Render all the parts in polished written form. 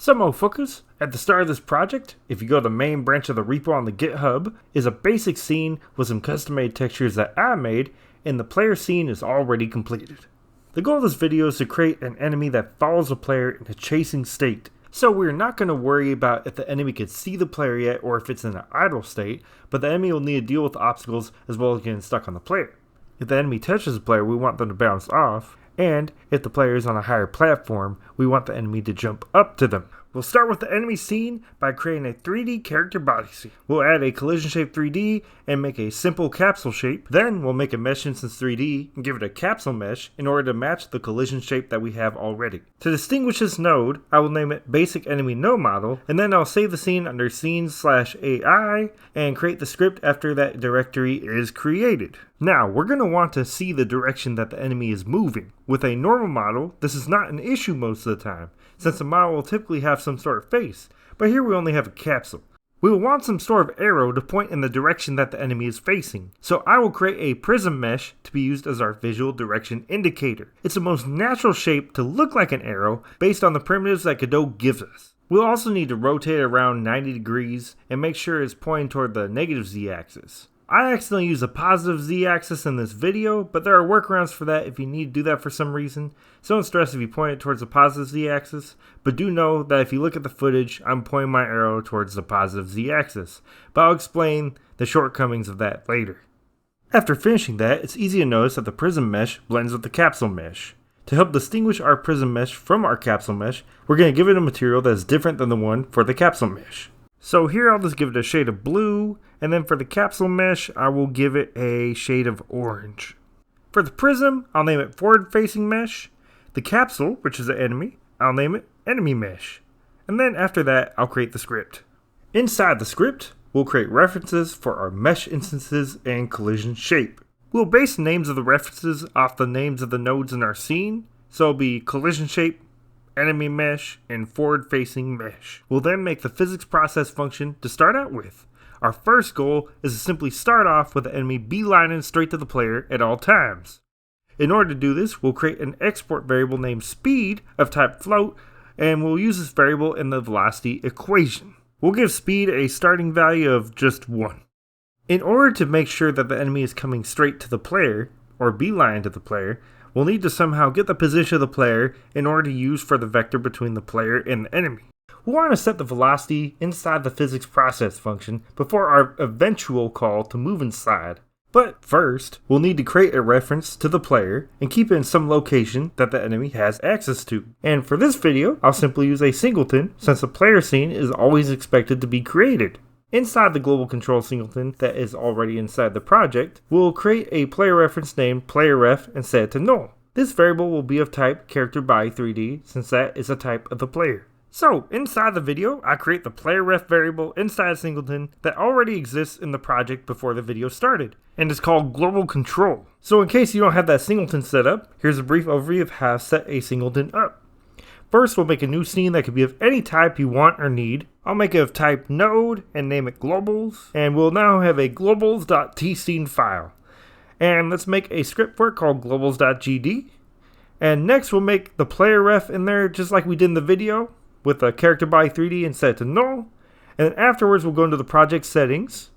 So motherfuckers, at the start of this project, if you go to the main branch of the repo on the GitHub, is a basic scene with some custom-made textures that I made, and the player scene is already completed. The goal of this video is to create an enemy that follows the player in a chasing state. So we're not going to worry about if the enemy can see the player yet or if it's in an idle state, but the enemy will need to deal with obstacles as well as getting stuck on the player. If the enemy touches the player, we want them to bounce off, and if the player is on a higher platform, we want the enemy to jump up to them. We'll start with the enemy scene by creating a 3D character body scene. We'll add a collision shape 3D and make a simple capsule shape. Then we'll make a mesh instance 3D and give it a capsule mesh in order to match the collision shape that we have already. To distinguish this node, I will name it basic enemy node model, and then I'll save the scene under scenes/AI and create the script after that directory is created. Now, we're going to want to see the direction that the enemy is moving. With a normal model, this is not an issue most of the time, since the model will typically have some sort of face, but here we only have a capsule. We will want some sort of arrow to point in the direction that the enemy is facing, so I will create a prism mesh to be used as our visual direction indicator. It's the most natural shape to look like an arrow based on the primitives that Godot gives us. We'll also need to rotate it around 90 degrees and make sure it's pointing toward the negative z-axis. I accidentally used a positive z-axis in this video, but there are workarounds for that if you need to do that for some reason. So don't stress if you point it towards the positive z-axis, but do know that if you look at the footage, I'm pointing my arrow towards the positive z-axis, but I'll explain the shortcomings of that later. After finishing that, it's easy to notice that the prism mesh blends with the capsule mesh. To help distinguish our prism mesh from our capsule mesh, we're going to give it a material that is different than the one for the capsule mesh. So here I'll just give it a shade of blue, and then for the capsule mesh, I will give it a shade of orange. For the prism, I'll name it forward-facing mesh. The capsule, which is the enemy, I'll name it enemy mesh. And then after that, I'll create the script. Inside the script, we'll create references for our mesh instances and collision shape. We'll base the names of the references off the names of the nodes in our scene, so it'll be collision shape, enemy mesh, and forward-facing mesh. We'll then make the physics process function to start out with. Our first goal is to simply start off with the enemy beelining straight to the player at all times. In order to do this, we'll create an export variable named speed of type float, and we'll use this variable in the velocity equation. We'll give speed a starting value of just 1. In order to make sure that the enemy is coming straight to the player, or beeline to the player, we'll need to somehow get the position of the player in order to use for the vector between the player and the enemy. We'll want to set the velocity inside the physics process function before our eventual call to move inside. But first, we'll need to create a reference to the player and keep it in some location that the enemy has access to. And for this video, I'll simply use a singleton since the player scene is always expected to be created. Inside the GlobalControl Singleton that is already inside the project, we'll create a player reference named playerref and set it to null. This variable will be of type character by 3D since that is a type of the player. So, inside the video, I create the playerref variable inside Singleton that already exists in the project before the video started, and is called GlobalControl. So in case you don't have that Singleton set up, here's a brief overview of how to set a Singleton up. First, we'll make a new scene that could be of any type you want or need. I'll make it of type node and name it globals, and we'll now have a globals.tscene file. And let's make a script for it called globals.gd. And next we'll make the playerref in there just like we did in the video, with a character by 3D and set it to null. And then afterwards we'll go into the project settings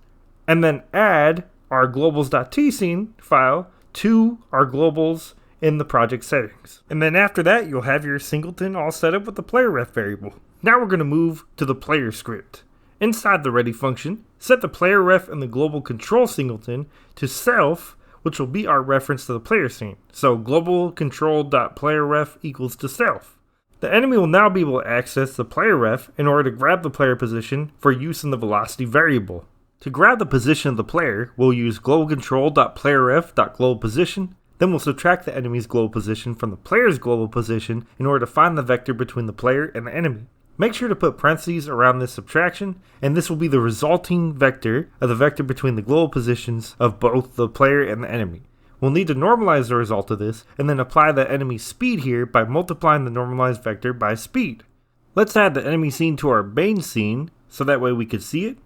and then add our globals.tscene file to our globals in the project settings. And then after that you'll have your singleton all set up with the playerref variable. Now we're going to move to the player script. Inside the ready function, set the playerref and the GlobalControl Singleton to self, which will be our reference to the player scene. So globalcontrol.playerref equals to self. The enemy will now be able to access the playerref in order to grab the player position for use in the velocity variable. To grab the position of the player, we'll use globalcontrol.playerref.globalPosition. Then we'll subtract the enemy's global position from the player's global position in order to find the vector between the player and the enemy. Make sure to put parentheses around this subtraction, and this will be the resulting vector of the vector between the global positions of both the player and the enemy. We'll need to normalize the result of this, and then apply the enemy's speed here by multiplying the normalized vector by speed. Let's add the enemy scene to our main scene, so that way we can see it.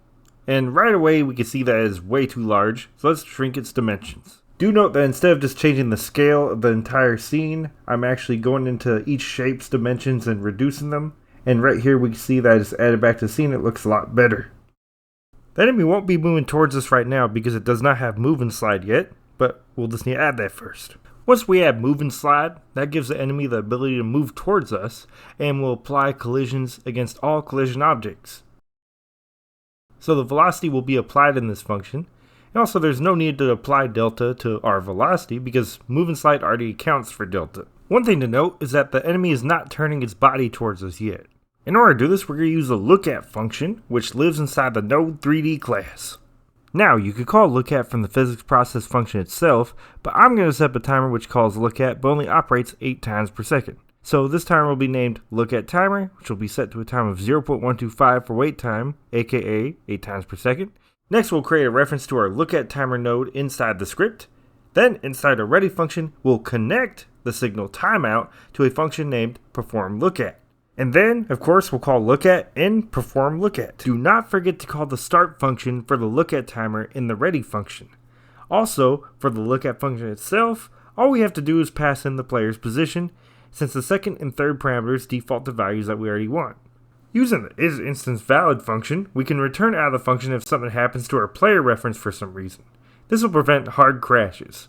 And right away we can see that it is way too large, so let's shrink its dimensions. Do note that instead of just changing the scale of the entire scene, I'm actually going into each shape's dimensions and reducing them. And right here we can see that I just added back to the scene. It looks a lot better. The enemy won't be moving towards us right now because it does not have move and slide yet, but we'll just need to add that first. Once we add move and slide, that gives the enemy the ability to move towards us and will apply collisions against all collision objects. So the velocity will be applied in this function, and also there's no need to apply delta to our velocity because move and slide already accounts for delta. One thing to note is that the enemy is not turning its body towards us yet. In order to do this, we're going to use the lookat function, which lives inside the node 3D class. Now, you could call lookat from the physics process function itself, but I'm going to set up a timer which calls lookat but only operates 8 times per second. So this timer will be named lookat timer, which will be set to a time of 0.125 for wait time, aka 8 times per second. Next, we'll create a reference to our lookat timer node inside the script. Then, inside our ready function, we'll connect the signal timeout to a function named perform lookat. And then, of course, we'll call lookat and perform lookat. Do not forget to call the start function for the lookat timer in the ready function. Also, for the lookat function itself, all we have to do is pass in the player's position, since the second and third parameters default to values that we already want. Using the isInstanceValid function, we can return out of the function if something happens to our player reference for some reason. This will prevent hard crashes.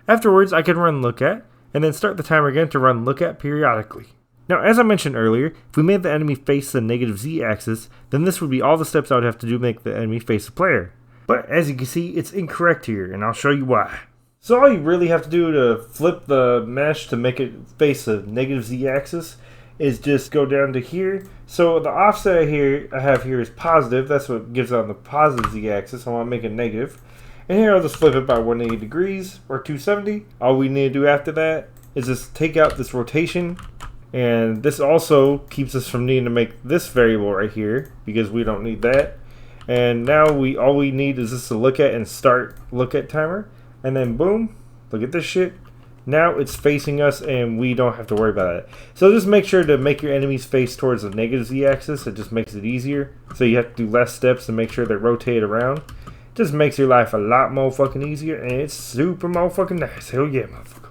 Afterwards, I can run lookat, and then start the timer again to run lookat periodically. Now, as I mentioned earlier, if we made the enemy face the negative z-axis, then this would be all the steps I would have to do to make the enemy face the player. But as you can see, it's incorrect here, and I'll show you why. So all you really have to do to flip the mesh to make it face the negative z-axis is just go down to here. So the offset I have here is positive. That's what gives on the positive z-axis. I want to make it negative. And here I'll just flip it by 180 degrees or 270. All we need to do after that is just take out this rotation. And this also keeps us from needing to make this variable right here because we don't need that. And now all we need is just to lookat and start lookat timer. And then boom, look at this shit. Now it's facing us and we don't have to worry about it. So just make sure to make your enemies face towards the negative z-axis. It just makes it easier. So you have to do less steps to make sure they rotate around. Just makes your life a lot more fucking easier and it's super motherfucking nice. Hell yeah, motherfucker.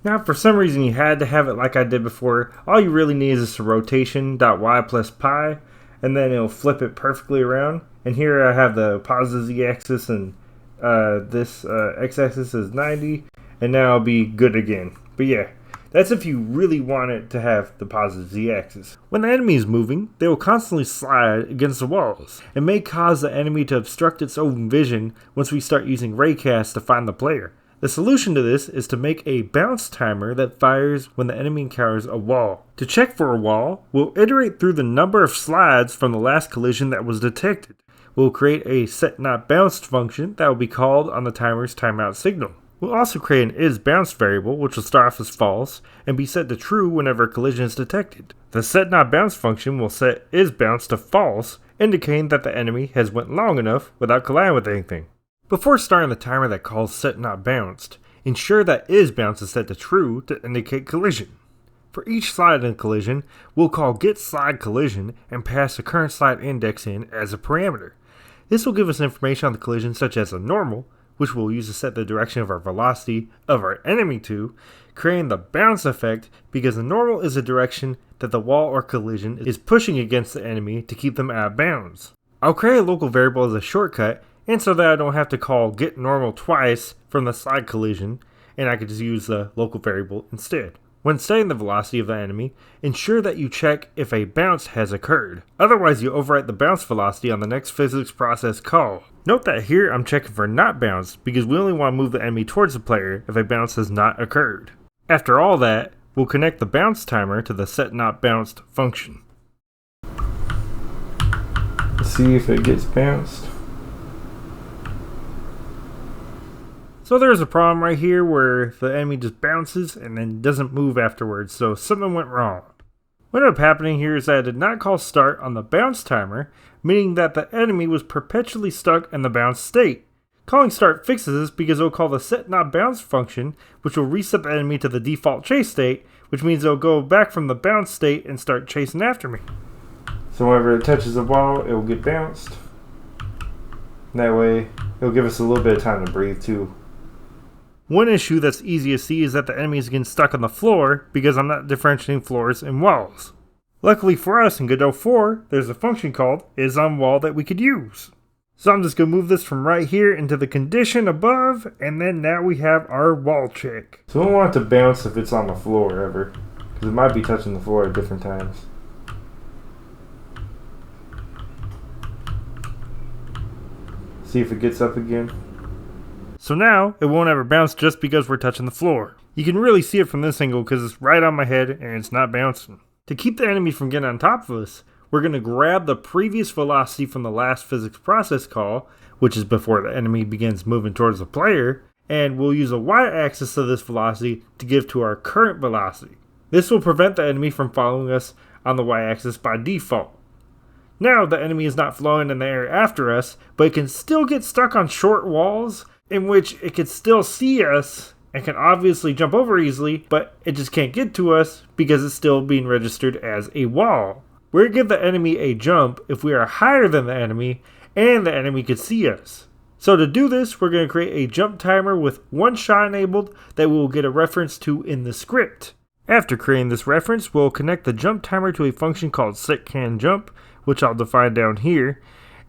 Now, if for some reason you had to have it like I did before, all you really need is just a rotation.y plus pi, and then it'll flip it perfectly around. And here I have the positive z-axis, and this x-axis is 90, and now I'll be good again. But yeah, that's if you really want it to have the positive z-axis. When the enemy is moving, they will constantly slide against the walls, and may cause the enemy to obstruct its own vision once we start using raycast to find the player. The solution to this is to make a bounce timer that fires when the enemy encounters a wall. To check for a wall, we'll iterate through the number of slides from the last collision that was detected. We'll create a setNotBounced function that will be called on the timer's timeout signal. We'll also create an isBounced variable which will start off as false and be set to true whenever a collision is detected. The setNotBounced function will set isBounced to false, indicating that the enemy has went long enough without colliding with anything. Before starting the timer that calls setNotBounced, ensure that isBounced is set to true to indicate collision. For each slide in a collision, we'll call getSlideCollision and pass the current slide index in as a parameter. This will give us information on the collision such as a normal, which we'll use to set the direction of our velocity of our enemy to, creating the bounce effect because the normal is the direction that the wall or collision is pushing against the enemy to keep them out of bounds. I'll create a local variable as a shortcut, and so that I don't have to call getNormal twice from the slide collision, and I could just use the local variable instead. When setting the velocity of the enemy, ensure that you check if a bounce has occurred. Otherwise, you overwrite the bounce velocity on the next physics process call. Note that here I'm checking for not bounce because we only want to move the enemy towards the player if a bounce has not occurred. After all that, we'll connect the bounce timer to the setNotBounced function. Let's see if it gets bounced. So there's a problem right here where the enemy just bounces and then doesn't move afterwards, so something went wrong. What ended up happening here is that I did not call start on the bounce timer, meaning that the enemy was perpetually stuck in the bounce state. Calling start fixes this because it'll call the setNotBounced function, which will reset the enemy to the default chase state, which means it'll go back from the bounce state and start chasing after me. So whenever it touches the wall, it will get bounced. That way, it'll give us a little bit of time to breathe too. One issue that's easy to see is that the enemy is getting stuck on the floor because I'm not differentiating floors and walls. Luckily for us in Godot 4, there's a function called isOnWall that we could use. So I'm just going to move this from right here into the condition above, and then now we have our wall check. So we don't want it to bounce if it's on the floor ever, because it might be touching the floor at different times. See if it gets up again. So now, it won't ever bounce just because we're touching the floor. You can really see it from this angle because it's right on my head and it's not bouncing. To keep the enemy from getting on top of us, we're going to grab the previous velocity from the last physics process call, which is before the enemy begins moving towards the player, and we'll use a y-axis of this velocity to give to our current velocity. This will prevent the enemy from following us on the y-axis by default. Now the enemy is not flowing in the air after us, but it can still get stuck on short walls in which it can still see us and can obviously jump over easily, but it just can't get to us because it's still being registered as a wall. We're going to give the enemy a jump if we are higher than the enemy and the enemy can see us. So to do this, we're going to create a jump timer with one shot enabled that we will get a reference to in the script. After creating this reference, we'll connect the jump timer to a function called setCanJump, which I'll define down here.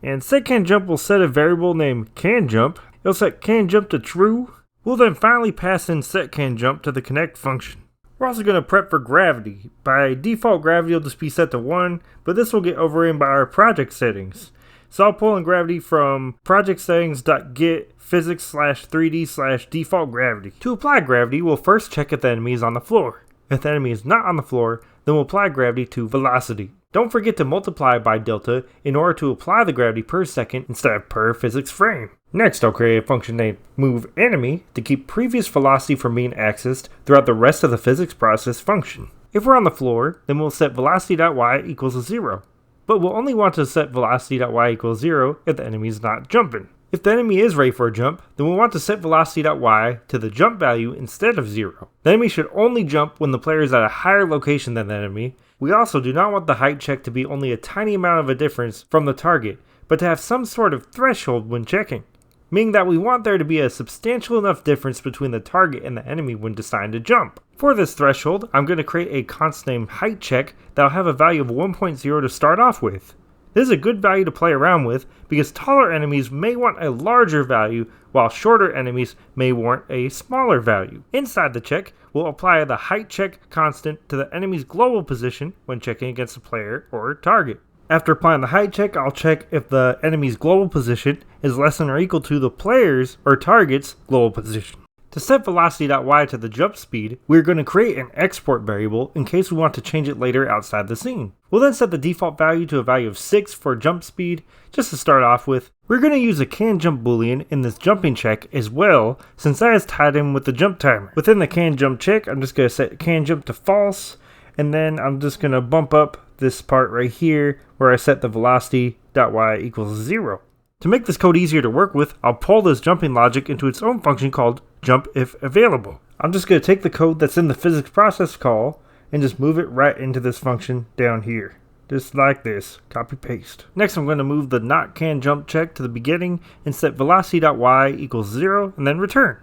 And setCanJump will set a variable named canJump. It'll set canJump to true. We'll then finally pass in setCanJump to the connect function. We're also going to prep for gravity. By default, gravity will just be set to 1, but this will get overridden by our project settings. So I'll pull in gravity from projectSettings.get physics/3d/default gravity. To apply gravity, we'll first check if the enemy is on the floor. If the enemy is not on the floor, then we'll apply gravity to velocity. Don't forget to multiply by delta in order to apply the gravity per second instead of per physics frame. Next, I'll create a function named moveEnemy to keep previous velocity from being accessed throughout the rest of the physics process function. If we're on the floor, then we'll set velocity.y equals 0. But we'll only want to set velocity.y equals 0 if the enemy is not jumping. If the enemy is ready for a jump, then we'll want to set velocity.y to the jump value instead of 0. The enemy should only jump when the player is at a higher location than the enemy. We also do not want the height check to be only a tiny amount of a difference from the target, but to have some sort of threshold when checking, meaning that we want there to be a substantial enough difference between the target and the enemy when deciding to jump. For this threshold, I'm going to create a constant named height check that will have a value of 1.0 to start off with. This is a good value to play around with because taller enemies may want a larger value while shorter enemies may want a smaller value. Inside the check, we'll apply the height check constant to the enemy's global position when checking against a player or target. After applying the height check, I'll check if the enemy's global position is less than or equal to the player's or target's global position. To set velocity.y to the jump speed, we're going to create an export variable in case we want to change it later outside the scene. We'll then set the default value to a value of 6 for jump speed. Just to start off with, we're going to use a canJump boolean in this jumping check as well, since that is tied in with the jump timer. Within the canJump check, I'm just going to set canJump to false, and then I'm just going to bump up this part right here where I set the velocity.y equals 0. To make this code easier to work with, I'll pull this jumping logic into its own function called jump if available. I'm just going to take the code that's in the physics process call and just move it right into this function down here. Just like this, copy paste. Next I'm going to move the not canJump check to the beginning and set velocity.y equals 0 and then return.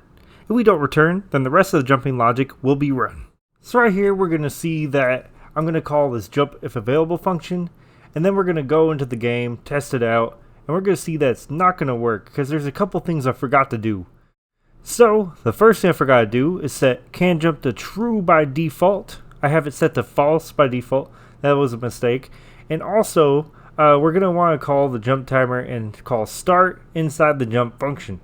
If we don't return, then the rest of the jumping logic will be run. So right here we're going to see that I'm going to call this jump if available function, and then we're going to go into the game, test it out, and we're going to see that it's not going to work because there's a couple things I forgot to do. So the first thing I forgot to do is set canJump to true by default. I have it set to false by default. That was a mistake. And also we're going to want to call the jump timer and call start inside the jump function.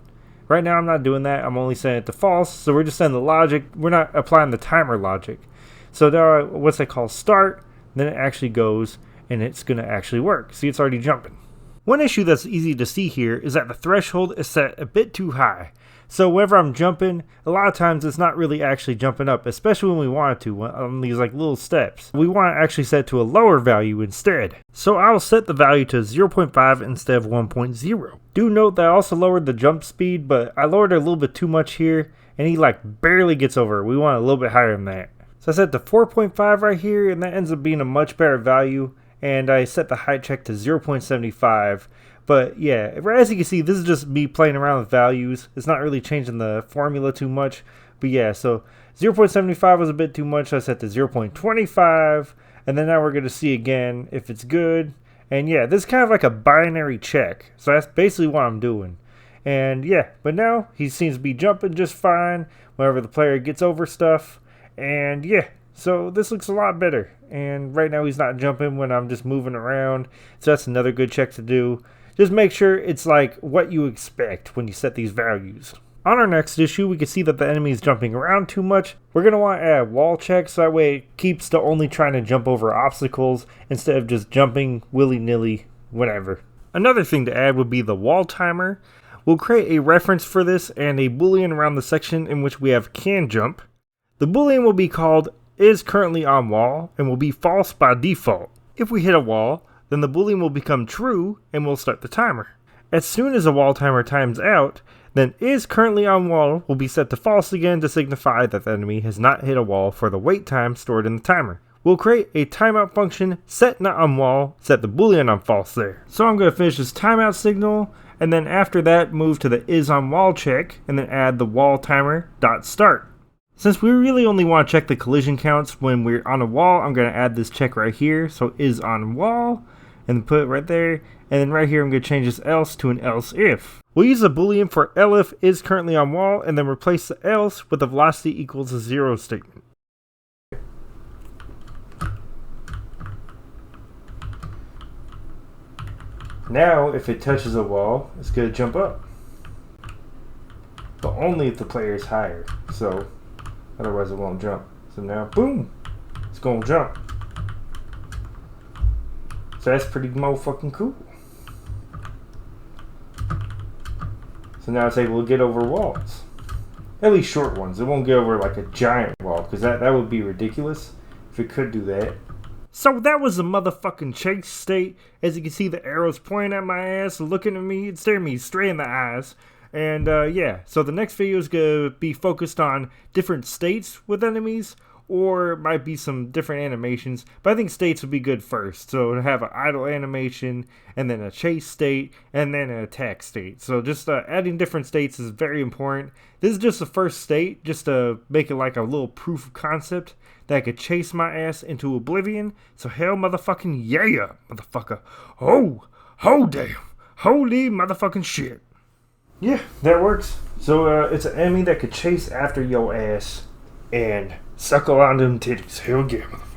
Right now I'm not doing that. I'm only setting it to false. So we're just setting the logic. We're not applying the timer logic. So now once I call start, then it actually goes and it's going to actually work. See, it's already jumping. One issue that's easy to see here is that the threshold is set a bit too high. So whenever I'm jumping, a lot of times it's not really actually jumping up, especially when we want it to on these like little steps. We want to actually set it to a lower value instead. So I'll set the value to 0.5 instead of 1.0. Do note that I also lowered the jump speed, but I lowered it a little bit too much here, and he like barely gets over. We want it a little bit higher than that. So I set to 4.5 right here, and that ends up being a much better value. And I set the height check to 0.75. But yeah, as you can see, this is just me playing around with values. It's not really changing the formula too much. But yeah, so 0.75 was a bit too much. So I set to 0.25. And And then now we're going to see again if it's good. And yeah, this is kind of like a binary check. So that's basically what I'm doing. And yeah, but now he seems to be jumping just fine whenever the player gets over stuff. And yeah, so this looks a lot better. And right now he's not jumping when I'm just moving around. So that's another good check to do. Just make sure it's like what you expect when you set these values. On our next issue, we can see that the enemy is jumping around too much. We're going to want to add wall checks, so that way it keeps to only trying to jump over obstacles instead of just jumping willy-nilly, whatever. Another thing to add would be the wall timer. We'll create a reference for this and a boolean around the section in which we have can jump. The boolean will be called is currently on wall and will be false by default. If we hit a wall, then the boolean will become true and we'll start the timer. As soon as the wall timer times out, then is currently on wall will be set to false again to signify that the enemy has not hit a wall for the wait time stored in the timer. We'll create a timeout function, set not on wall, set the boolean on false there. So I'm going to finish this timeout signal, and then after that move to the is on wall check, and then add the wall timer dot start. Since we really only want to check the collision counts when we're on a wall, I'm going to add this check right here, so is on wall, and put it right there. And then right here, I'm going to change this else to an else if. We'll use a boolean for elif is currently on wall, and then replace the else with the velocity equals a 0 statement. Now, if it touches a wall, it's going to jump up. But only if the player is higher. So, otherwise it won't jump. So now, boom! It's going to jump. So that's pretty motherfucking cool. So now it's able to get over walls. At least short ones. It won't get over like a giant wall, because that would be ridiculous if it could do that. So that was a motherfucking chase state. As you can see, the arrows pointing at my ass, looking at me, and staring me straight in the eyes. And yeah, so the next video is going to be focused on different states with enemies, or it might be some different animations, but I think states would be good first. So to have an idle animation, and then a chase state, and then an attack state. So just adding different states is very important. This is just the first state, just to make it like a little proof of concept that I could chase my ass into oblivion. So hell motherfucking yeah, motherfucker. Oh damn. Holy motherfucking shit. Yeah, that works. So it's an enemy that could chase after your ass and suckle on them titties. Hell yeah, motherfucker.